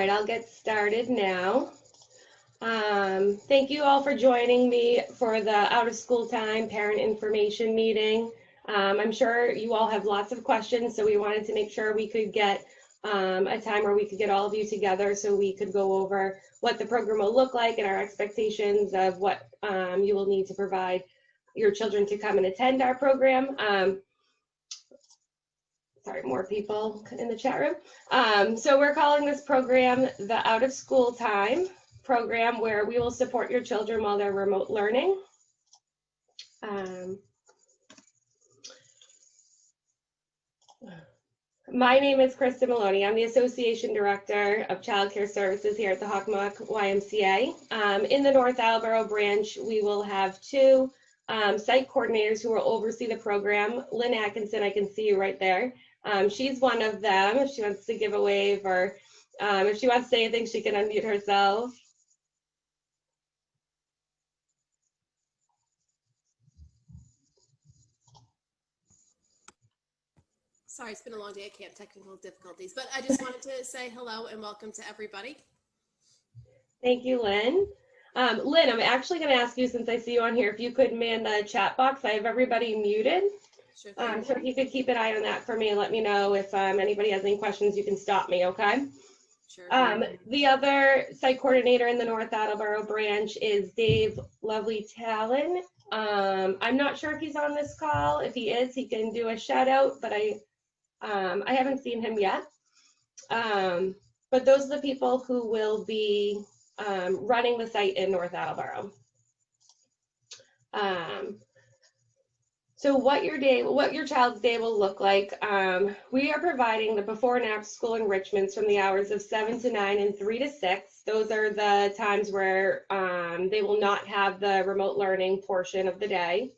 right, I'll get started now. Thank you all for joining me for the out of school time parent information meeting. I'm sure you all have lots of questions, so we wanted to make sure we could get a time where we could get all of you together so we could go over what the program will look like and our expectations of what you will need to provide your children to come and attend our program. Sorry, more people in the chat room. So we're calling this program the Out of School Time program, where we will support your children while they're remote learning. My name is Kristin Maloney. I'm the Association Director of Child Care Services here at the Hockomock YMCA. In the North Attleboro branch, we will have two site coordinators who will oversee the program. Lynn Atkinson, I can see you right there. She's one of them. If she wants to give a wave, or if she wants to say anything, she can unmute herself. Sorry, it's been a long day. I can't, technical difficulties, but I just wanted to say hello and welcome to everybody. Thank you, Lynn. Lynn, I'm actually going to ask you, since I see you on here, if you could man the chat box. I have everybody muted. Sure. So if you could keep an eye on that for me and let me know if anybody has any questions, you can stop me, okay? Sure. The other site coordinator in the North Attleboro branch is Dave Lovely Talon. I'm not sure if he's on this call. If he is, he can do a shout out, but I haven't seen him yet. But those are the people who will be running the site in North Attleboro. So what your child's day will look like, we are providing the before and after school enrichments from the hours of 7 to 9 and 3 to 6. Those are the times where they will not have the remote learning portion of the day.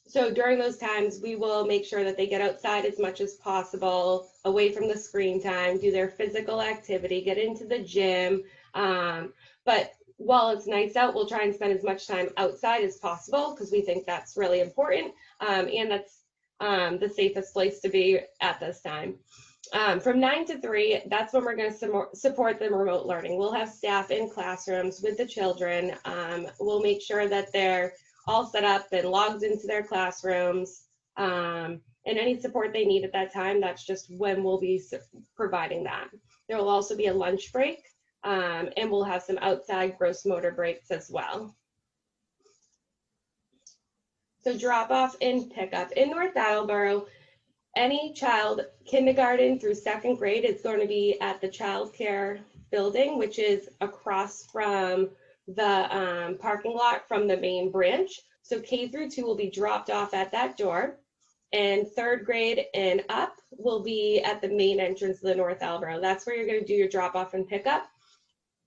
So during those times, we will make sure that they get outside as much as possible, away from the screen time, do their physical activity, get into the gym. But while it's nice out, we'll try and spend as much time outside as possible because we think that's really important, and that's the safest place to be at this time. From 9 to 3, that's when we're going to support the remote learning. We'll have staff in classrooms with the children. We'll make sure that they're all set up and logged into their classrooms, and any support they need at that time, that's just when we'll be providing that. There will also be a lunch break, and we'll have some outside gross motor breaks as well. So drop off and pick up. In North Attleboro, any child kindergarten through 2nd grade is going to be at the child care building, which is across from the parking lot from the main branch. So K through 2 will be dropped off at that door, and 3rd grade and up will be at the main entrance of the North Attleboro. That's where you're going to do your drop off and pick up.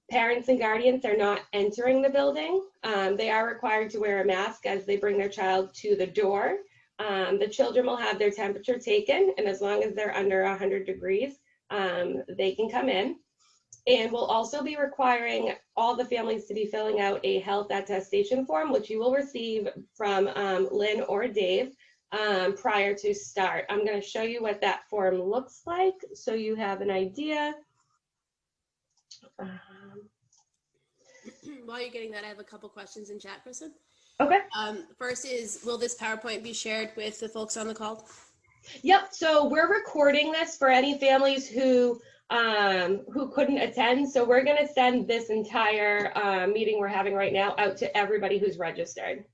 Parents and guardians are not entering the building. They are required to wear a mask as they bring their child to the door. The children will have their temperature taken, and as long as they're under 100 degrees, they can come in. And we'll also be requiring all the families to be filling out a health attestation form, which you will receive from Lynn or Dave prior to start. I'm going to show you what that form looks like so you have an idea. While you're getting that, I have a couple questions in chat, Kristin. Okay. First is, will this PowerPoint be shared with the folks on the call? Yep. So we're recording this for any families who couldn't attend. So we're going to send this entire meeting we're having right now out to everybody who's registered.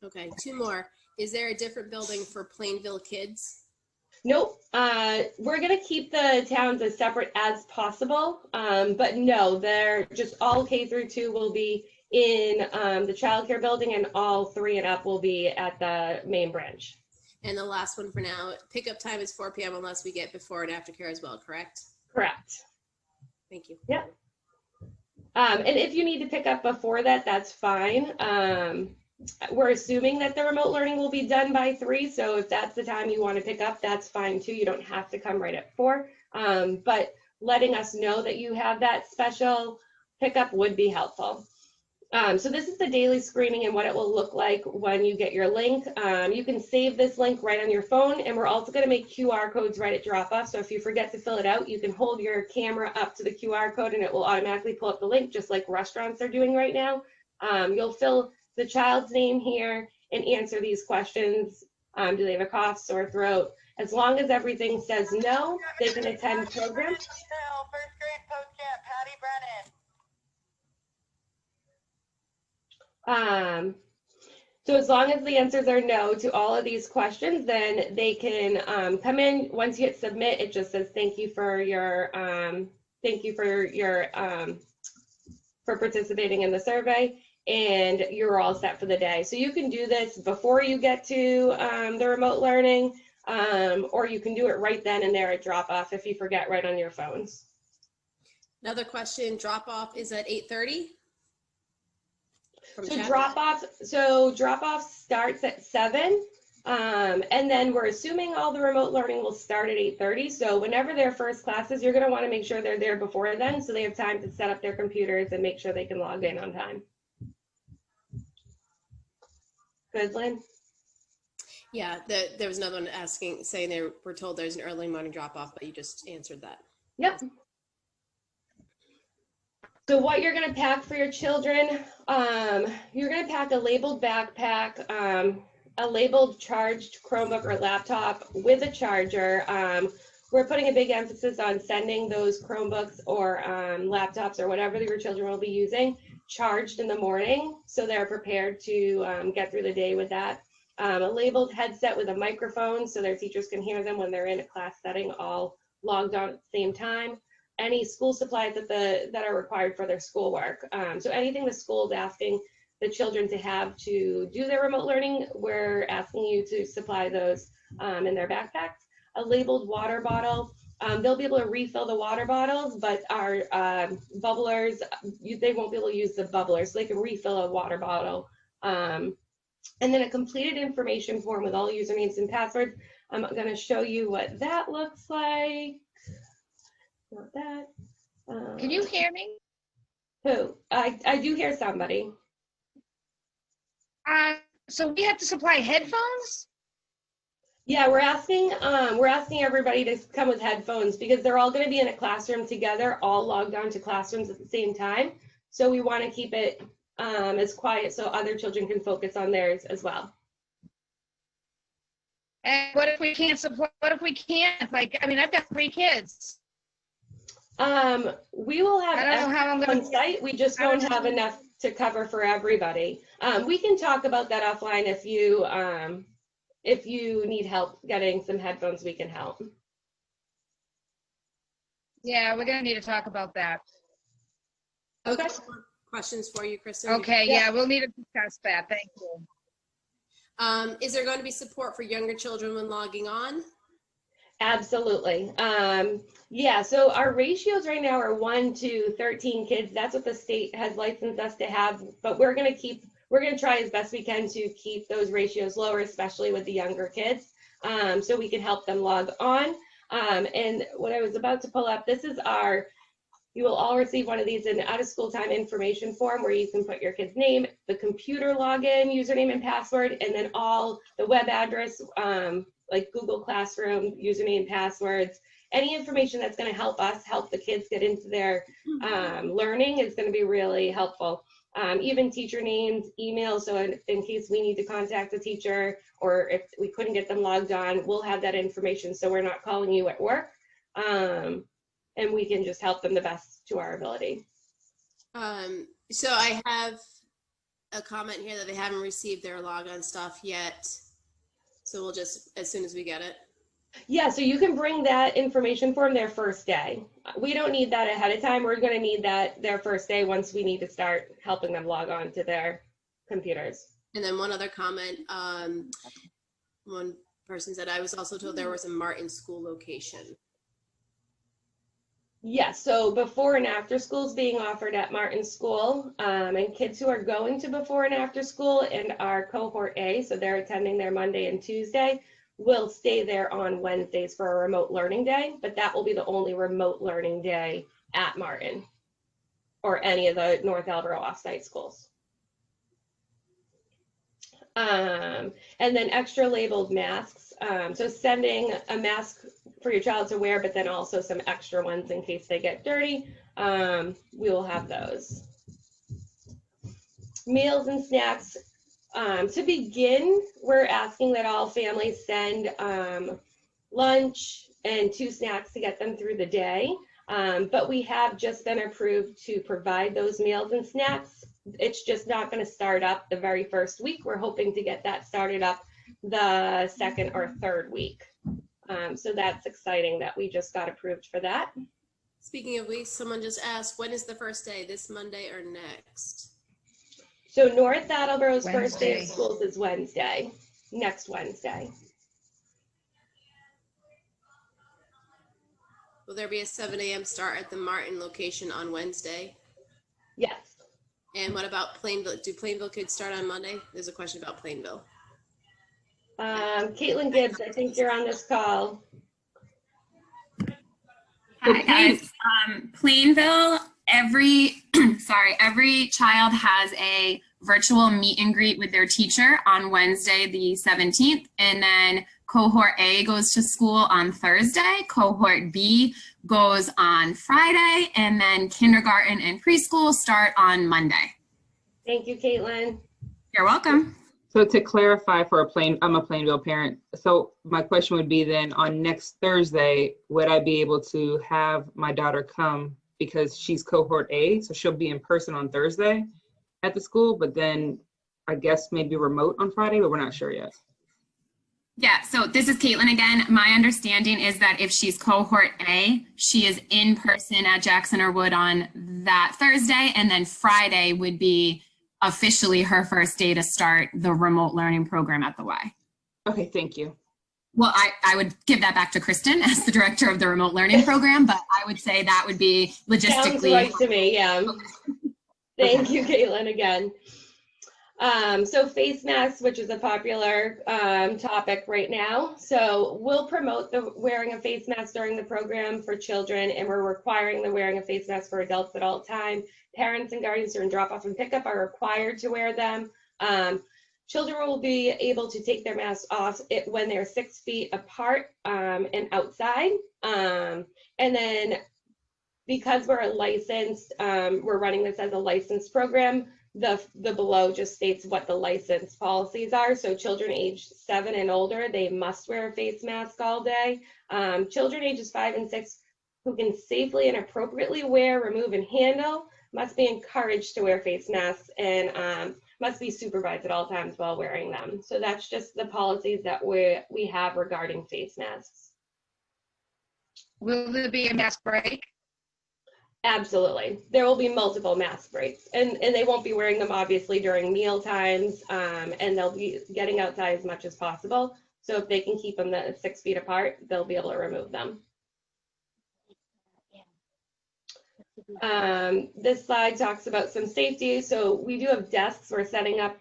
Okay. 2 more. Is there a different building for Plainville kids? Nope. We're going to keep the towns as separate as possible. But no, they're just all K through 2 will be in the child care building, and all 3 and up will be at the main branch. And the last one for now, pickup time is 4 p.m. unless we get before and after care as well, correct? Correct. Thank you. Yep. And if you need to pick up before that, that's fine. We're assuming that the remote learning will be done by 3. So if that's the time you want to pick up, that's fine too. You don't have to come right at 4. But letting us know that you have that special pickup would be helpful. So this is the daily screening and what it will look like when you get your link. You can save this link right on your phone, and we're also going to make QR codes right at drop-off. So if you forget to fill it out, you can hold your camera up to the QR code and it will automatically pull up the link, just like restaurants are doing right now. You'll fill the child's name here and answer these questions. Do they have a cough, sore throat? As long as everything says no, they can attend program. First grade post-camp, Patty Brennan. So as long as the answers are no to all of these questions, then they can come in. Once you hit submit, it just says thank you for for participating in the survey, and you're all set for the day. So you can do this before you get to the remote learning, or you can do it right then and there at drop off if you forget right on your phones. Another question, drop off is at 8:30? So drop off starts at 7, and then we're assuming all the remote learning will start at 8:30. So whenever their first classes, you're going to want to make sure they're there before then, so they have time to set up their computers and make sure they can log in on time. Good, Lynn? Yeah, there was another one asking, saying they were told there's an early morning drop off, but you just answered that. Yep. So what you're going to pack for your children, you're going to pack a labeled backpack, a labeled charged Chromebook or laptop with a charger. We're putting a big emphasis on sending those Chromebooks or laptops or whatever your children will be using charged in the morning, so they're prepared to get through the day with that. A labeled headset with a microphone so their teachers can hear them when they're in a class setting, all logged on at the same time. Any school supplies that are required for their schoolwork. So anything the school is asking the children to have to do their remote learning, we're asking you to supply those in their backpacks. A labeled water bottle. They'll be able to refill the water bottles, but our bubblers, they won't be able to use the bubblers, so they can refill a water bottle. And then a completed information form with all usernames and passwords. I'm going to show you what that looks like. Not that. Can you hear me? Who? I do hear somebody. So we have to supply headphones? Yeah, we're asking everybody to come with headphones because they're all going to be in a classroom together, all logged on to classrooms at the same time. So we want to keep it as quiet so other children can focus on theirs as well. And what if we can't supply? What if we can't? Like, I mean, I've got 3 kids. We will have I don't know how I'm going on site. We just won't have enough to cover for everybody. We can talk about that offline if you need help getting some headphones. We can help. Yeah, we're gonna need to talk about that. Okay. Questions for you, Kristin? Okay, yeah, we'll need to discuss that. Thank you. Is there going to be support for younger children when logging on? Absolutely. Yeah, so our ratios right now are 1 to 13 kids. That's what the state has licensed us to have, but we're going to try as best we can to keep those ratios lower, especially with the younger kids, so we can help them log on. And what I was about to pull up, you will all receive one of these in out of school time information form where you can put your kid's name, the computer login, username and password, and then all the web address, like Google Classroom, username, passwords, any information that's going to help us help the kids get into their learning is going to be really helpful. Even teacher names, emails, so in case we need to contact a teacher or if we couldn't get them logged on, we'll have that information so we're not calling you at work, and we can just help them the best to our ability. So I have a comment here that they haven't received their logon stuff yet. So we'll just, as soon as we get it. Yeah, so you can bring that information form their first day. We don't need that ahead of time. We're going to need that their first day once we need to start helping them log on to their computers. And then one other comment, one person said, I was also told there was a Martin school location. Yes, so before and after school is being offered at Martin School, and kids who are going to before and after school and are cohort A, so they're attending their Monday and Tuesday, will stay there on Wednesdays for a remote learning day, but that will be the only remote learning day at Martin or any of the North Attleboro offsite schools. And then extra labeled masks. So sending a mask for your child to wear, but then also some extra ones in case they get dirty. We will have those. Meals and snacks. To begin, we're asking that all families send lunch and 2 snacks to get them through the day. But we have just been approved to provide those meals and snacks. It's just not going to start up the very first week. We're hoping to get that started up the 2nd or 3rd week. So that's exciting that we just got approved for that. Speaking of weeks, someone just asked, when is the first day, this Monday or next? So North Attleboro's first day Wednesday. of schools is Wednesday, next Wednesday. Will there be a 7 a.m. start at the Martin location on Wednesday? Yes. And what about Plainville? Do Plainville kids start on Monday? There's a question about Plainville. Caitlin Gibbs, I think you're on this call. Hi guys. Plainville, every child has a virtual meet and greet with their teacher on Wednesday, the 17th, and then cohort A goes to school on Thursday, cohort B goes on Friday, and then kindergarten and preschool start on Monday. Thank you, Caitlin. You're welcome. So to clarify I'm a Plainville parent. So my question would be then on next Thursday, would I be able to have my daughter come because she's cohort A, so she'll be in person on Thursday at the school, but then I guess maybe remote on Friday, but we're not sure yet. Yeah, so this is Caitlin again. My understanding is that if she's cohort A, she is in person at Jackson or Wood on that Thursday, and then Friday would be officially her first day to start the remote learning program at the Y. Okay, thank you. Well, I would give that back to Kristin as the director of the remote learning program, but I would say that would be logistically. Sounds right to me, yeah. Thank you, Caitlin, again. So face masks, which is a popular topic right now. So we'll promote the wearing of face masks during the program for children, and we're requiring the wearing of face masks for adults at all time. Parents and guardians during drop off and pickup are required to wear them. Children will be able to take their masks off when they're 6 feet apart and outside. And then because we're a licensed, we're running this as a licensed program, the below just states what the license policies are. So children aged 7 and older, they must wear a face mask all day. Children ages 5 and 6 who can safely and appropriately wear, remove, and handle must be encouraged to wear face masks and must be supervised at all times while wearing them. So that's just the policies that we have regarding face masks. Will there be a mask break? Absolutely. There will be multiple mask breaks, and they won't be wearing them obviously during meal times, and they'll be getting outside as much as possible. So if they can keep them 6 feet apart, they'll be able to remove them. This slide talks about some safety. So we do have desks. We're setting up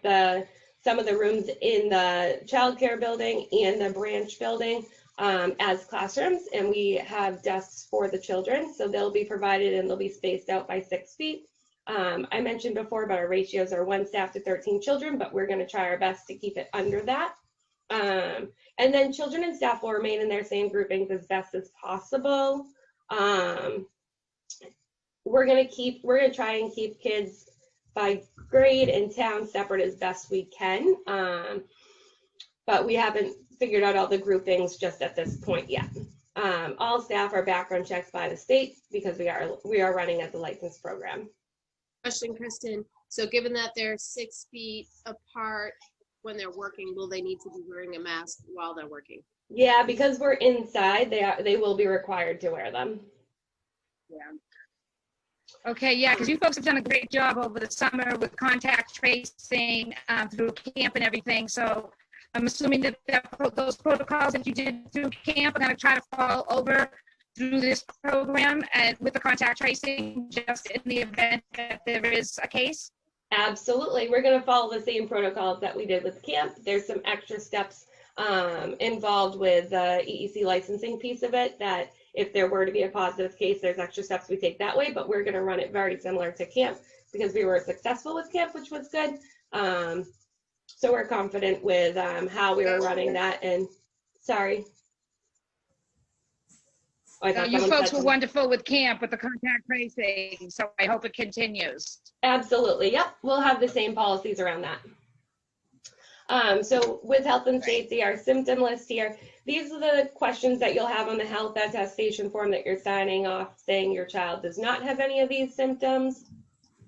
some of the rooms in the childcare building and the branch building as classrooms, and we have desks for the children. So they'll be provided and they'll be spaced out by 6 feet. I mentioned before, but our ratios are 1 staff to 13 children, but we're going to try our best to keep it under that. And then children and staff will remain in their same groupings as best as possible. We're going to try and keep kids by grade and town separate as best we can. But we haven't figured out all the groupings just at this point yet. All staff are background checked by the state because we are running as a licensed program. Question, Kristin. So given that they're 6 feet apart when they're working, will they need to be wearing a mask while they're working? Yeah, because we're inside, they will be required to wear them. Yeah. Okay, yeah, because you folks have done a great job over the summer with contact tracing through camp and everything. So I'm assuming that those protocols that you did through camp are going to try to fall over through this program and with the contact tracing, just in the event that there is a case? Absolutely. We're going to follow the same protocols that we did with camp. There's some extra steps involved with the EEC licensing piece of it that if there were to be a positive case, there's extra steps we take that way, but we're going to run it very similar to camp because we were successful with camp, which was good. So we're confident with how we were running that. And sorry. Oh, I thought You someone folks said were something. wonderful with camp with the contact tracing, so I hope it continues. Absolutely. Yep. We'll have the same policies around that. So with health and safety, our symptom list here, these are the questions that you'll have on the health attestation form that you're signing off saying your child does not have any of these symptoms.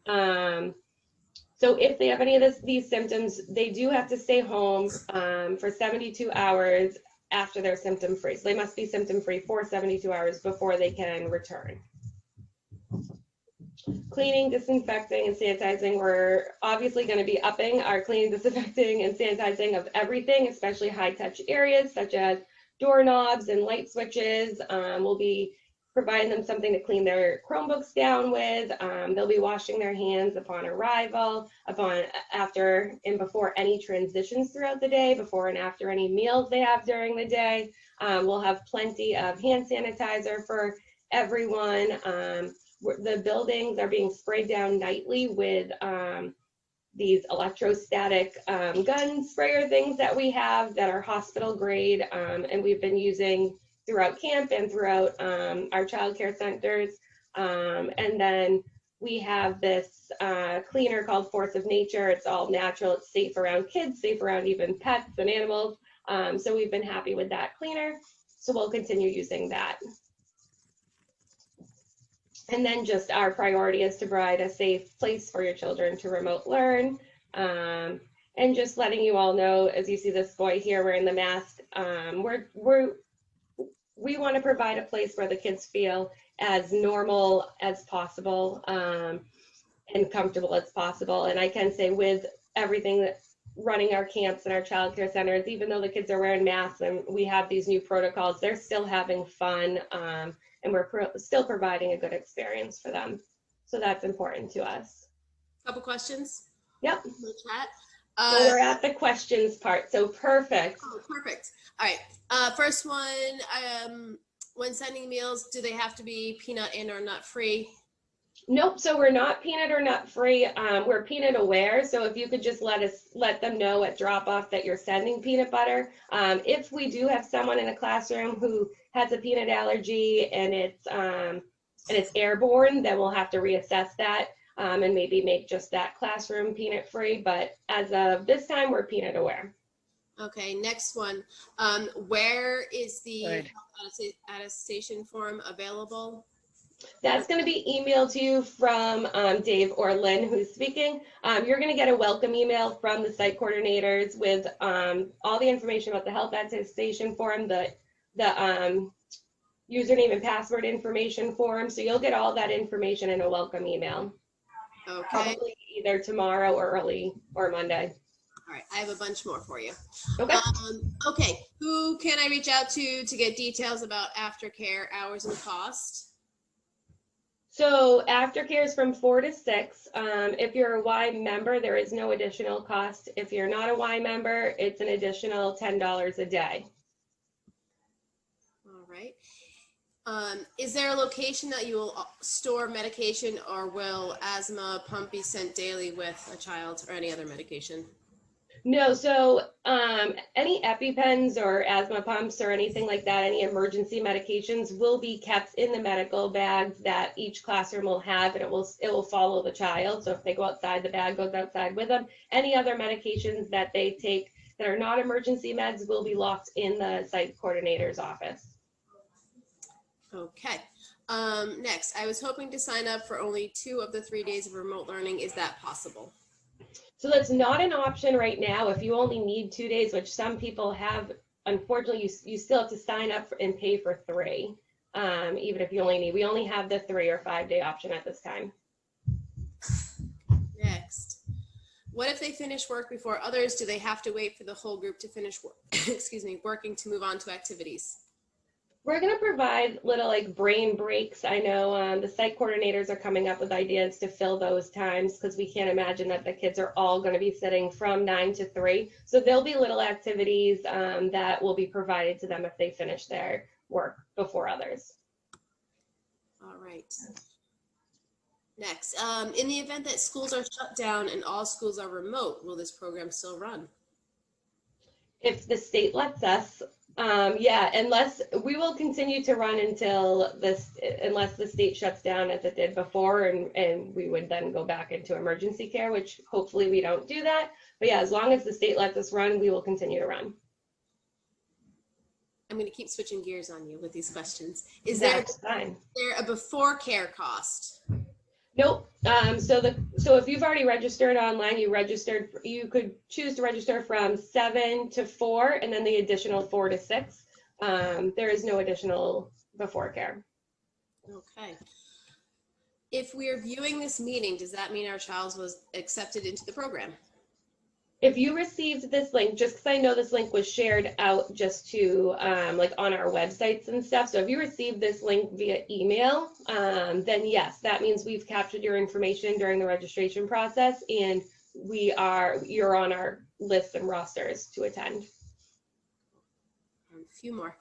So if they have any of these symptoms, they do have to stay home for 72 hours after they're symptom free. So they must be symptom free for 72 hours before they can return. Cleaning, disinfecting, and sanitizing, we're obviously going to be upping our cleaning, disinfecting, and sanitizing of everything, especially high-touch areas such as doorknobs and light switches. We'll be providing them something to clean their Chromebooks down with. They'll be washing their hands upon arrival, after and before any transitions throughout the day, before and after any meals they have during the day. We'll have plenty of hand sanitizer for everyone. The buildings are being sprayed down nightly with these electrostatic gun sprayer things that we have that are hospital grade, and we've been using throughout camp and throughout our child care centers. And then we have this cleaner called Force of Nature. It's all natural. It's safe around kids, safe around even pets and animals. So we've been happy with that cleaner. So we'll continue using that. And then just our priority is to provide a safe place for your children to remote learn. And just letting you all know, as you see this boy here wearing the mask, we want to provide a place where the kids feel as normal as possible and comfortable as possible. And I can say with everything that running our camps and our child care centers, even though the kids are wearing masks and we have these new protocols, they're still having fun. And we're still providing a good experience for them. So that's important to us. Couple questions? Yep. In the chat. So we're at the questions part, so perfect. Oh, perfect. All right. First one, when sending meals, do they have to be peanut and or nut free? Nope, so we're not peanut or nut free. We're peanut aware. So if you could just let them know at drop off that you're sending peanut butter. If we do have someone in a classroom who has a peanut allergy and it's airborne, then we'll have to reassess that and maybe make just that classroom peanut free. But as of this time, we're peanut aware. Okay, next one. Where is the Good. attestation form available? That's going to be emailed to you from Dave or Lynn, who's speaking. You're going to get a welcome email from the site coordinators with all the information about the health attestation form, the username and password information form. So you'll get all that information in a welcome email. Okay. Probably either tomorrow or early or Monday. All right, I have a bunch more for you. Okay. Okay, who can I reach out to get details about aftercare hours and cost? So aftercare is from 4 to 6. If you're a Y member, there is no additional cost. If you're not a Y member, it's an additional $10 a day. All right. Is there a location that you will store medication, or will asthma pump be sent daily with a child or any other medication? No, so any EpiPens or asthma pumps or anything like that, any emergency medications will be kept in the medical bags that each classroom will have, and it will follow the child. So if they go outside, the bag goes outside with them. Any other medications that they take that are not emergency meds will be locked in the site coordinator's office. Okay. Next, I was hoping to sign up for only 2 of the 3 days of remote learning. Is that possible? So that's not an option right now. If you only need 2 days, which some people have, unfortunately, you still have to sign up and pay for 3, even if you only need. We only have the 3 or 5 day option at this time. Next, what if they finish work before others? Do they have to wait for the whole group to finish work? Excuse me, working to move on to activities? We're going to provide little like brain breaks. I know the site coordinators are coming up with ideas to fill those times because we can't imagine that the kids are all going to be sitting from 9 to 3. So there'll be little activities that will be provided to them if they finish their work before others. All right. Next, in the event that schools are shut down and all schools are remote, will this program still run? If the state lets us, yeah, unless we will continue to run until unless the state shuts down as it did before, and we would then go back into emergency care, which hopefully we don't do that. But yeah, as long as the state lets us run, we will continue to run. I'm going to keep switching gears on you with these questions. Is That's fine. there a before care cost? Nope. So if you've already registered online, you could choose to register from 7 to 4, and then the additional 4 to 6. There is no additional before care. Okay. If we are viewing this meeting, does that mean our child was accepted into the program? If you received this link, just because I know this link was shared out just to like on our websites and stuff. So if you received this link via email, then yes, that means we've captured your information during the registration process, and you're on our list and rosters to attend. A few more.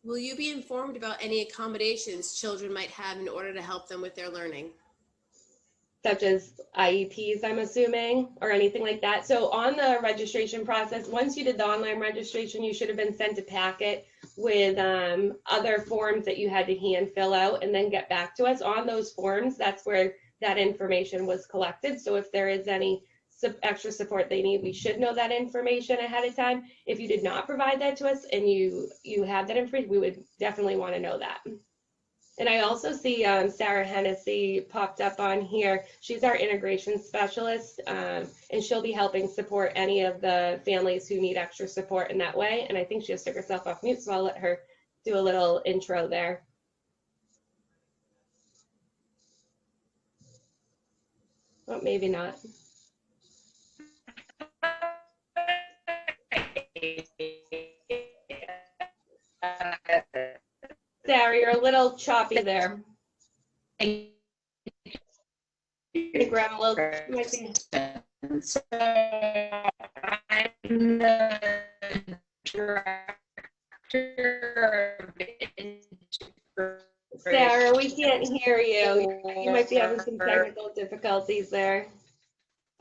Will you be informed about any accommodations children might have in order to help them with their learning? Such as IEPs, I'm assuming, or anything like that. So on the registration process, once you did the online registration, you should have been sent a packet with other forms that you had to hand fill out and then get back to us. On those forms, that's where that information was collected. So if there is any extra support they need, we should know that information ahead of time. If you did not provide that to us and you have that information, we would definitely want to know that. And I also see Sarah Hennessy popped up on here. She's our integration specialist, and she'll be helping support any of the families who need extra support in that way. And I think she just took herself off mute, so I'll let her do a little intro there. Oh, maybe not. Sarah, you're a little choppy there. You grab a little. So I'm the director of Sarah, we can't hear you. You might be having some technical difficulties there.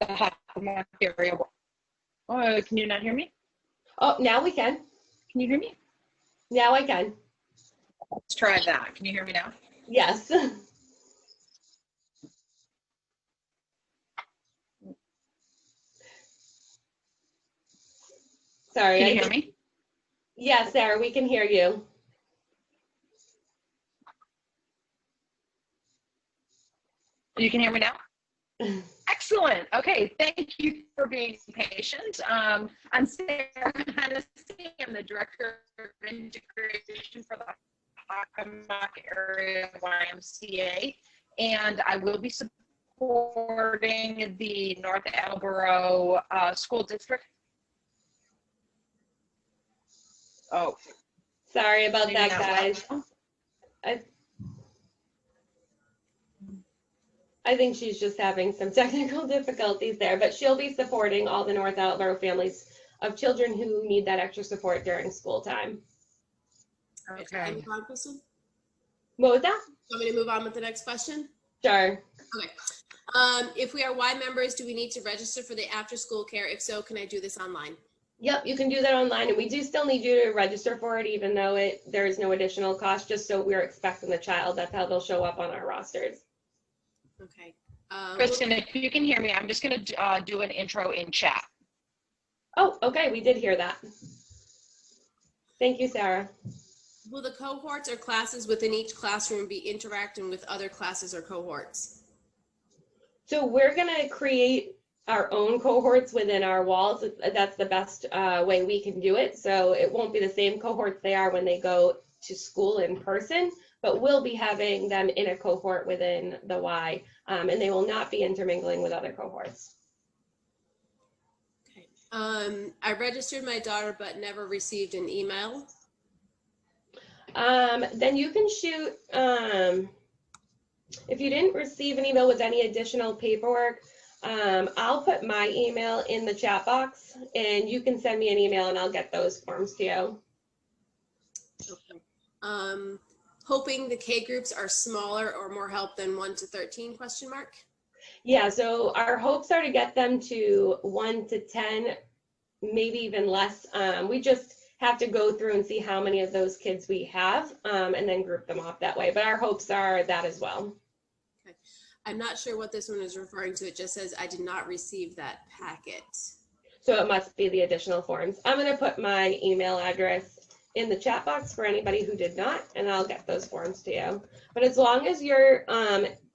Oh, can you not hear me? Oh, now we can. Can you hear me? Now I can. Let's try that. Can you hear me now? Yes. Sorry. Can you hear me? Yes, Sarah, we can hear you. You can hear me now? Excellent. Okay, thank you for being patient. I'm Sarah Hennessy. I'm the Director of Integration for the Hockomock Area YMCA, and I will be supporting the North Attleboro School District. Oh. Sorry about that, guys. I think she's just having some technical difficulties there, but she'll be supporting all the North Attleboro families of children who need that extra support during school time. Okay. Move on, Kristin? What was that? Want me to move on with the next question? Sure. Okay. If we are Y members, do we need to register for the after-school care? If so, can I do this online? Yep, you can do that online, and we do still need you to register for it, even though there is no additional cost, just so we're expecting the child. That's how they'll show up on our rosters. Okay. Kristin, if you can hear me, I'm just going to do an intro in chat. Oh, okay, we did hear that. Thank you, Sarah. Will the cohorts or classes within each classroom be interacting with other classes or cohorts? So we're going to create our own cohorts within our walls. That's the best way we can do it. So it won't be the same cohorts they are when they go to school in person, but we'll be having them in a cohort within the Y, and they will not be intermingling with other cohorts. Okay. I registered my daughter but never received an email. Then you can shoot, if you didn't receive an email with any additional paperwork, I'll put my email in the chat box, and you can send me an email and I'll get those forms to you. Okay. hoping the K groups are smaller or more help than 1 to 13 question mark? Yeah, so our hopes are to get them to 1 to 10, maybe even less. We just have to go through and see how many of those kids we have, and then group them off that way. But our hopes are that as well. Okay. I'm not sure what this one is referring to. It just says, I did not receive that packet. So it must be the additional forms. I'm going to put my email address in the chat box for anybody who did not, and I'll get those forms to you. But as long as you're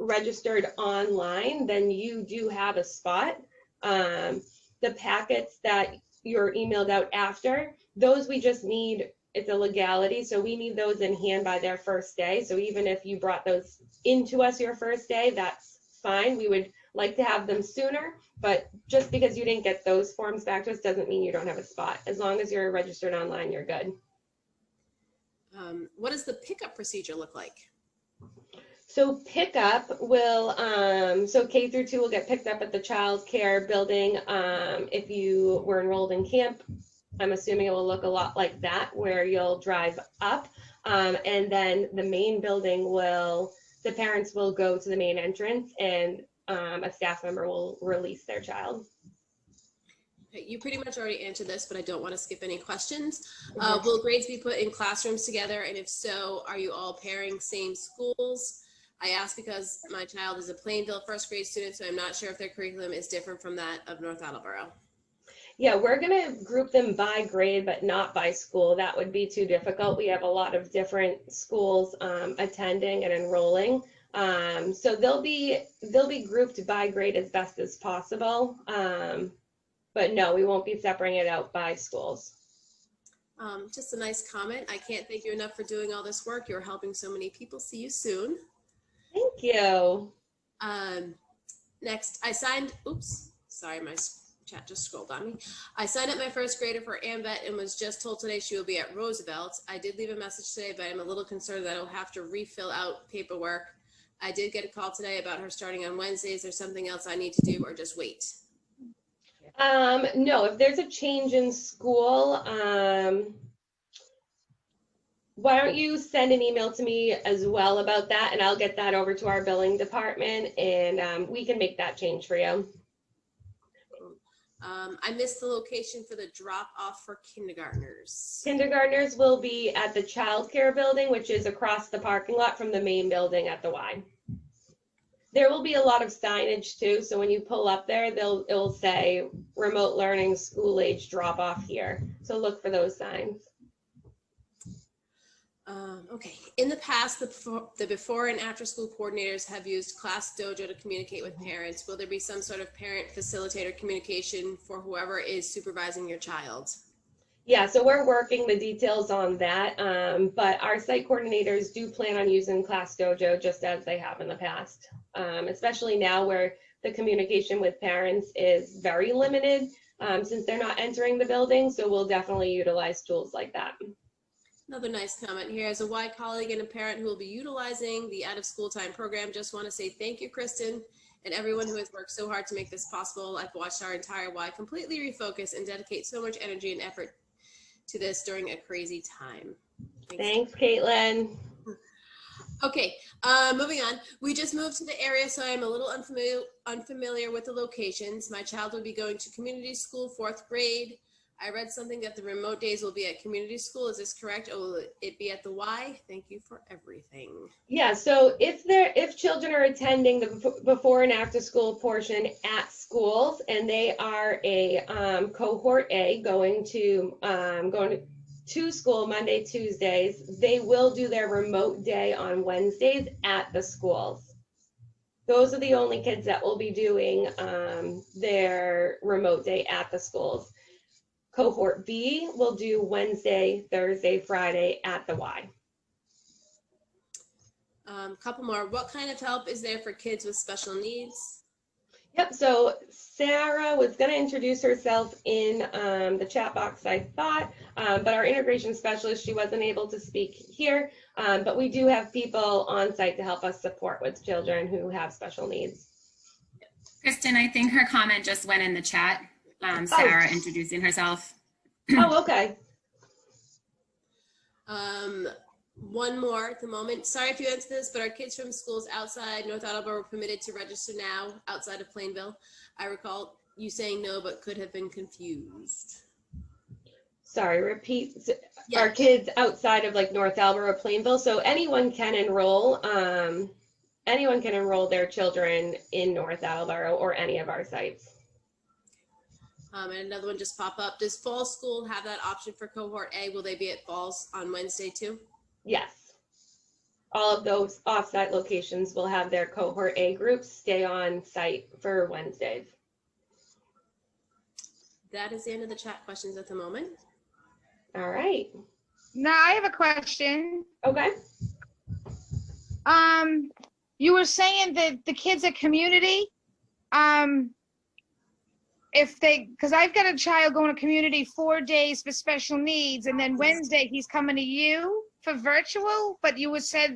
registered online, then you do have a spot. The packets that you're emailed out after, those we just need, it's a legality, so we need those in hand by their first day. So even if you brought those into us your first day, that's fine. We would like to have them sooner, but just because you didn't get those forms back to us doesn't mean you don't have a spot. As long as you're registered online, you're good. What does the pickup procedure look like? So pickup will, so K through 2 will get picked up at the child care building. If you were enrolled in camp, I'm assuming it will look a lot like that, where you'll drive up, and then the main building will, the parents will go to the main entrance, and a staff member will release their child. Okay, you pretty much already answered this, but I don't want to skip any questions. Will grades be put in classrooms together? And if so, are you all pairing same schools? I ask because my child is a Plainville first grade student, so I'm not sure if their curriculum is different from that of North Attleboro. Yeah, we're going to group them by grade, but not by school. That would be too difficult. We have a lot of different schools attending and enrolling. So they'll be grouped by grade as best as possible. But no, we won't be separating it out by schools. Just a nice comment. I can't thank you enough for doing all this work. You're helping so many people. See you soon. Thank you. Next, I signed, oops, sorry, my chat just scrolled on me. I signed up my first grader for AMVET and was just told today she will be at Roosevelt. I did leave a message today, but I'm a little concerned that I'll have to refill out paperwork. I did get a call today about her starting on Wednesday. Is there something else I need to do or just wait? No, if there's a change in school, why don't you send an email to me as well about that, and I'll get that over to our billing department, and we can make that change for you. I missed the location for the drop off for kindergartners. Kindergartners will be at the child care building, which is across the parking lot from the main building at the Y. There will be a lot of signage too, so when you pull up there, it'll say remote learning school age drop off here. So look for those signs. Okay. In the past, the before and after school coordinators have used Class Dojo to communicate with parents. Will there be some sort of parent facilitator communication for whoever is supervising your child? Yeah, so we're working the details on that, but our site coordinators do plan on using Class Dojo just as they have in the past, especially now where the communication with parents is very limited since they're not entering the building, so we'll definitely utilize tools like that. Another nice comment here. As a Y colleague and a parent who will be utilizing the out of school time program, just want to say thank you, Kristin, and everyone who has worked so hard to make this possible. I've watched our entire Y completely refocus and dedicate so much energy and effort to this during a crazy time. Thanks, Caitlin. Okay, moving on. We just moved to the area, so I'm a little unfamiliar with the locations. My child will be going to community school, 4th grade. I read something that the remote days will be at community school. Is this correct? Or will it be at the Y? Thank you for everything. Yeah, so if children are attending the before and after school portion at schools and they are a cohort A going to school Monday, Tuesdays, they will do their remote day on Wednesdays at the schools. Those are the only kids that will be doing their remote day at the schools. Cohort B will do Wednesday, Thursday, Friday at the Y. Couple more. What kind of help is there for kids with special needs? Yep, so Sarah was going to introduce herself in the chat box, I thought, but our integration specialist, she wasn't able to speak here, but we do have people on site to help us support with children who have special needs. Kristin, I think her comment just went in the chat. Sarah introducing herself. Oh, okay. One more at the moment. Sorry if you answered this, but our kids from schools outside North Attleboro were permitted to register now outside of Plainville. I recall you saying no, but could have been confused. Sorry, repeat. Yeah. Our kids outside of like North Attleboro, Plainville, so anyone can enroll. Anyone can enroll their children in North Attleboro or any of our sites. And another one just pop up. Does Falls School have that option for cohort A? Will they be at Falls on Wednesday too? Yes. All of those offsite locations will have their cohort A groups stay on site for Wednesdays. That is the end of the chat questions at the moment. All right. Now I have a question. Okay. You were saying that the kids at community, because I've got a child going to community 4 days for special needs, and then Wednesday he's coming to you for virtual, but you said